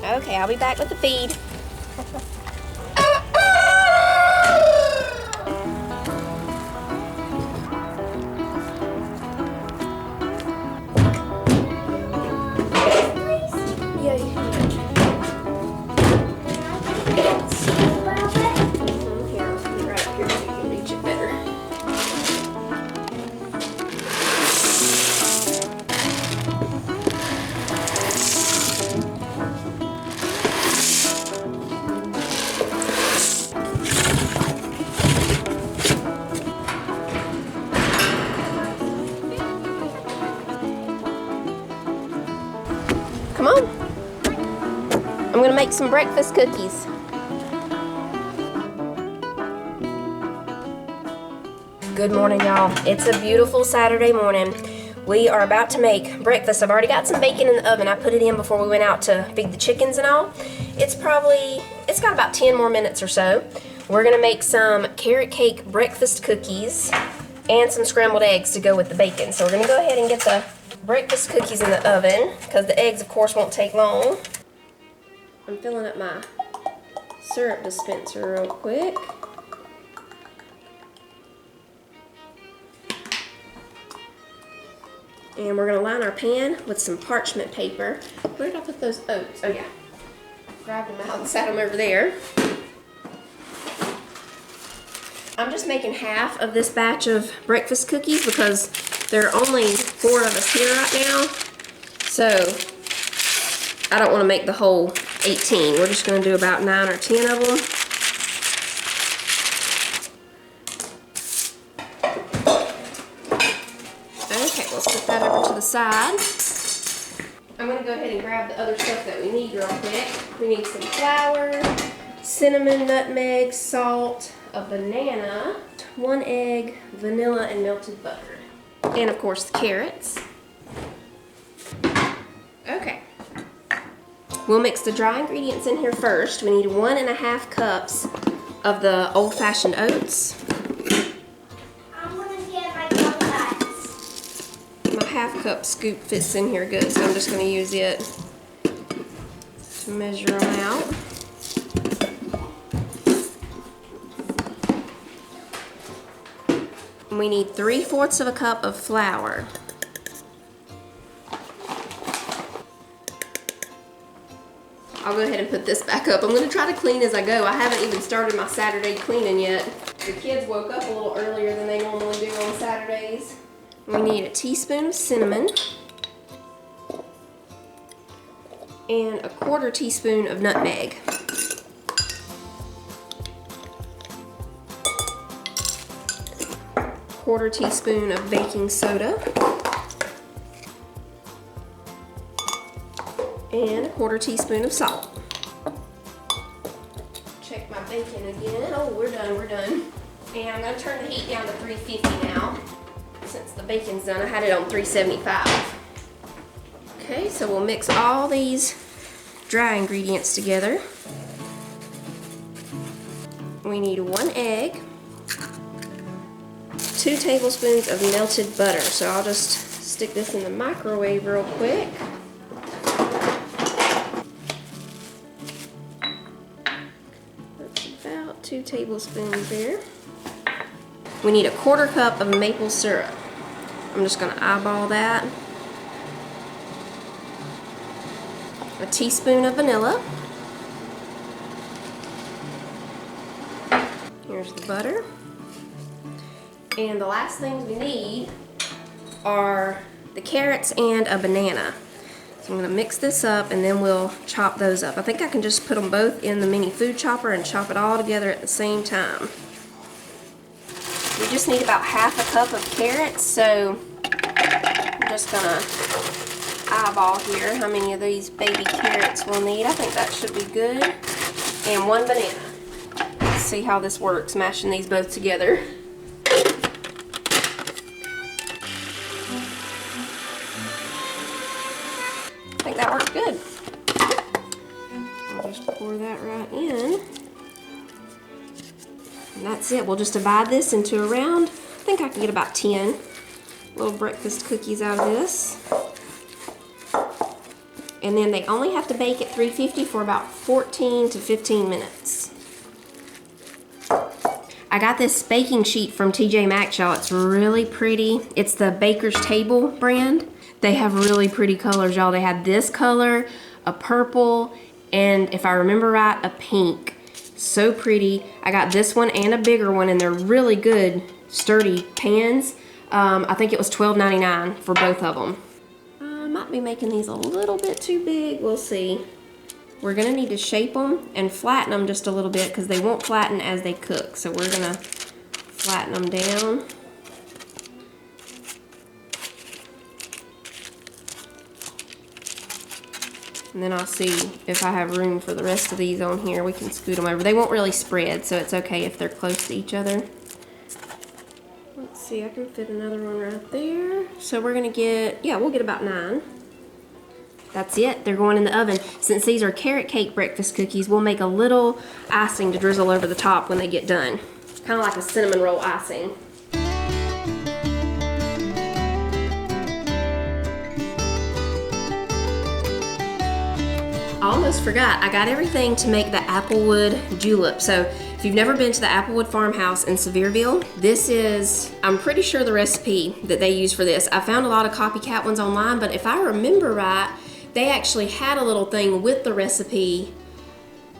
Okay, I'll be back with the feed. Yeah, you can. Here, I'll put it right up here so you can reach it better. Come on. I'm gonna make some breakfast cookies. Good morning, y'all. It's a beautiful Saturday morning. We are about to make breakfast. I've already got some bacon in the oven. I put it in before we went out to feed the chickens and all. It's got about 10 more minutes or so. We're gonna make some carrot cake breakfast cookies and some scrambled eggs to go with the bacon. So we're gonna go ahead and get the breakfast cookies in the oven because the eggs, of course, won't take long. I'm filling up my syrup dispenser real quick. And we're going to line our pan with some parchment paper. Where did I put those oats? Oh yeah. Grabbed them out and sat them over there. I'm just making half of this batch of breakfast cookies because there are only 4 of us here right now. So I don't want to make the whole 18. We're just going to do about 9 or 10 of them. Okay, let's put that over to the side. I'm going to go ahead and grab the other stuff that we need real quick. We need some flour, cinnamon, nutmeg, salt, a banana, 1 egg, vanilla, and melted butter. And of course the carrots. Okay. We'll mix the dry ingredients in here first. We need 1½ cups of the old-fashioned oats. I'm gonna get my cups. My ½ cup scoop fits in here good, so I'm just gonna use it to measure them out. And we need 3/4 of a cup of flour. I'll go ahead and put this back up. I'm going to try to clean as I go. I haven't even started my Saturday cleaning yet. The kids woke up a little earlier than they normally do on Saturdays. We need a teaspoon of cinnamon and a 1/4 teaspoon of nutmeg. Quarter teaspoon of baking soda. And a 1/4 teaspoon of salt. Check my bacon again. Oh, we're done. And I'm going to turn the heat down to 350 now. Since the bacon's done, I had it on 375. Okay, so we'll mix all these dry ingredients together. We need 1 egg, 2 tablespoons of melted butter. So I'll just stick this in the microwave real quick. About 2 tablespoons there. We need a 1/4 cup of maple syrup. I'm just going to eyeball that. A teaspoon of vanilla. Here's the butter. And the last things we need are the carrots and a banana. So I'm going to mix this up and then we'll chop those up. I think I can just put them both in the mini food chopper and chop it all together at the same time. We just need about 1/2 cup of carrots, so I'm just going to eyeball here how many of these baby carrots we'll need. I think that should be good. And 1 banana. Let's see how this works, mashing these both together. I think that works good. I'll just pour that right in. And that's it. We'll just divide this into a round. I think I can get about 10 little breakfast cookies out of this. And then they only have to bake at 350 for about 14 to 15 minutes. I got this baking sheet from TJ Maxx, y'all. It's really pretty. It's the Baker's Table brand. They have really pretty colors, y'all. They had this color, a purple, and if I remember right, a pink. So pretty. I got this one and a bigger one, and they're really good, sturdy pans. I think it was $12.99 for both of them. I might be making these a little bit too big. We'll see. We're gonna need to shape them and flatten them just a little bit because they won't flatten as they cook. So we're gonna flatten them down. And then I'll see if I have room for the rest of these on here. We can scoot them over. They won't really spread, so it's okay if they're close to each other. Let's see, I can fit another one right there. So we're gonna get, yeah, we'll get about 9. That's it, they're going in the oven. Since these are carrot cake breakfast cookies, we'll make a little icing to drizzle over the top when they get done. Kind of like a cinnamon roll icing. I almost forgot, I got everything to make the Applewood Julep. So if you've never been to the Applewood Farmhouse in Sevierville, this is, I'm pretty sure, the recipe that they use for this. I found a lot of copycat ones online, but if I remember right, they actually had a little thing with the recipe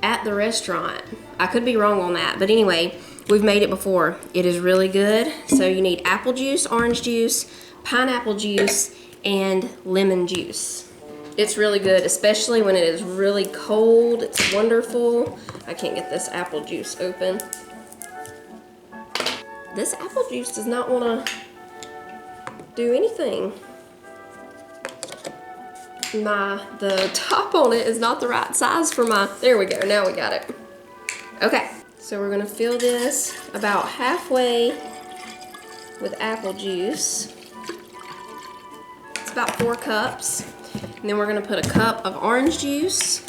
at the restaurant. I could be wrong on that, but anyway, we've made it before. It is really good. So you need apple juice, orange juice, pineapple juice, and lemon juice. It's really good, especially when it is really cold. It's wonderful. I can't get this apple juice open. This apple juice does not want to do anything. The top on it is not the right size for my, there we go, now we got it. Okay, so we're gonna fill this about halfway with apple juice. It's about 4 cups. And then we're gonna put a cup of orange juice.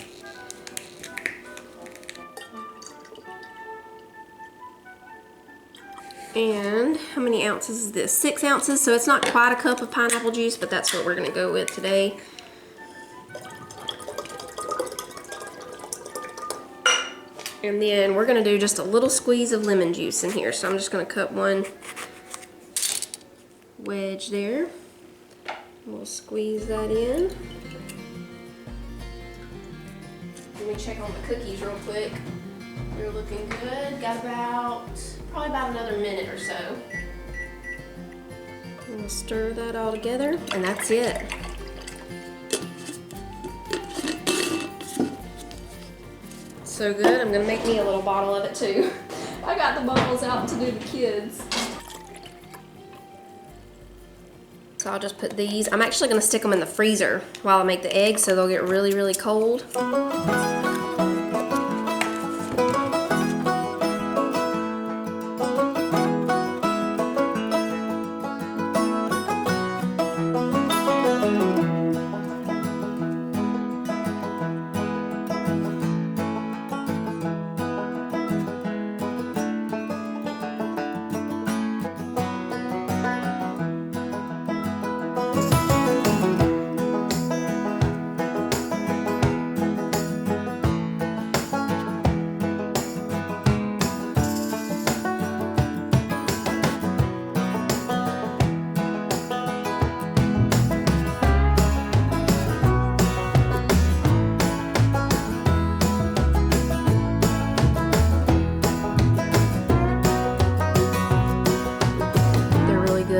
And how many ounces is this? 6 ounces, so it's not quite a cup of pineapple juice, but that's what we're gonna go with today. And then we're gonna do just a little squeeze of lemon juice in here. So I'm just gonna cut one wedge there. We'll squeeze that in. Let me check on the cookies real quick. They're looking good. Got probably about another minute or so. We'll stir that all together, and that's it. So good. I'm gonna make me a little bottle of it too. I got the bottles out to do the kids. So I'll just put these. I'm actually gonna stick them in the freezer while I make the eggs so they'll get really, really cold.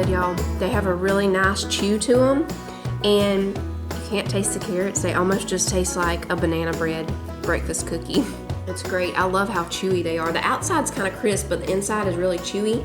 Y'all, they have a really nice chew to them, and you can't taste the carrots. They almost just taste like a banana bread breakfast cookie. It's great. I love how chewy they are. The outside's kind of crisp, but the inside is really chewy.